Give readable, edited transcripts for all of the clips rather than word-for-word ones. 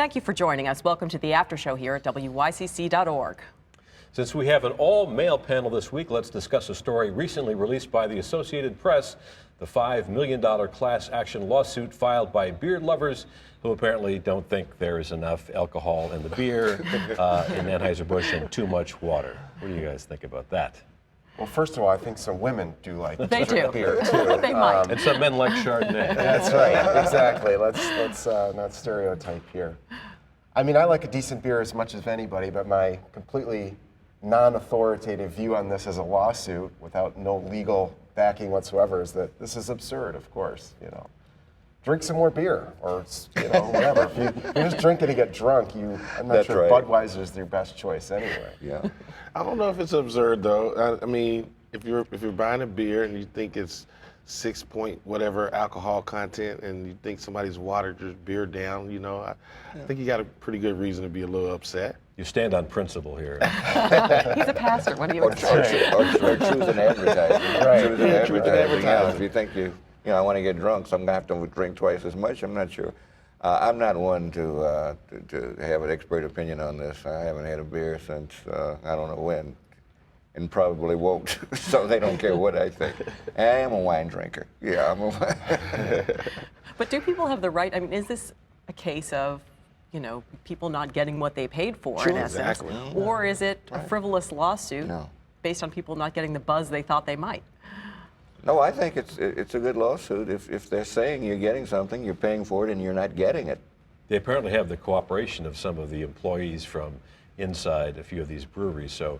Thank you for joining us. Welcome to the After Show here at WYCC.org. Since we have an all-male panel this week, let's discuss a story recently released by the Associated Press, the $5 million class action lawsuit filed by beer lovers who apparently don't think there is enough alcohol in the beer in Anheuser-Busch and too much water. What do you guys think about that? Well, first of all, I think some women do like to They drink do. beer too. They might. And some men like Chardonnay. That's right. Exactly. Let's not stereotype here. I mean, I like a decent beer as much as anybody, but my completely non-authoritative view on this as a lawsuit, without no legal backing whatsoever, is that this is absurd. Of course, drink some more beer, or whatever. If you're just drinking to get drunk, I'm not sure Budweiser is your best choice anyway. Yeah. I don't know if it's absurd though. I mean, if you're buying a beer and you think it's 6 point whatever alcohol content, and you think somebody's watered your beer down, I think you got a pretty good reason to be a little upset. You stand on principle here. He's a pastor. What do you expect? Or choose an advertising. Right. Choose an advertising. If you think I want to get drunk, so I'm going to have to drink twice as much. I'm not sure. I'm not one to have an expert opinion on this. I haven't had a beer since I don't know when, and probably won't. So they don't care what I think. I am a wine drinker. Yeah, I'm a wine. But do people have the right? I mean, is this a case of people not getting what they paid for, in essence? Exactly. Or is it a frivolous lawsuit No. based on people not getting the buzz they thought they might? No, I think it's a good lawsuit. If they're saying you're getting something, you're paying for it, and you're not getting it. They apparently have the cooperation of some of the employees from inside a few of these breweries, so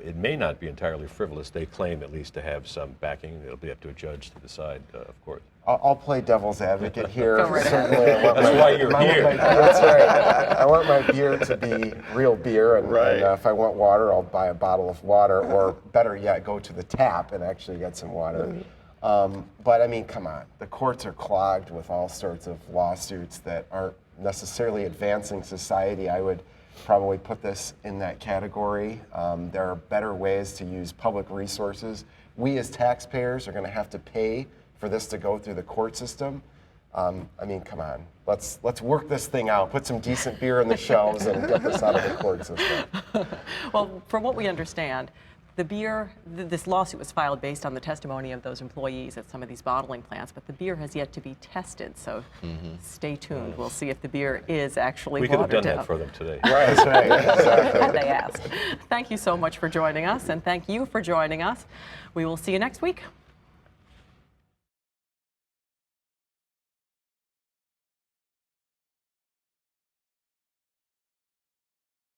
it may not be entirely frivolous. They claim at least to have some backing. It'll be up to a judge to decide, of course. I'll play devil's advocate here. Go right ahead. Certainly, That's why you're here. That's right. I want my beer to be real beer, and if I want water, I'll buy a bottle of water, or better yet, go to the tap and actually get some water. But I mean, come on. The courts are clogged with all sorts of lawsuits that aren't necessarily advancing society. I would probably put this in that category. There are better ways to use public resources. We as taxpayers are going to have to pay for this to go through the court system. I mean, come on. Let's work this thing out. Put some decent beer on the shelves and get this out of the court system. Well, from what we understand, this lawsuit was filed based on the testimony of those employees at some of these bottling plants, but the beer has yet to be tested, so stay tuned. We'll see if the beer is actually We could have watered done down. that for them today. Right, that's right. Exactly. Had they asked. Thank you so much for joining us, and thank you for joining us. We will see you next week.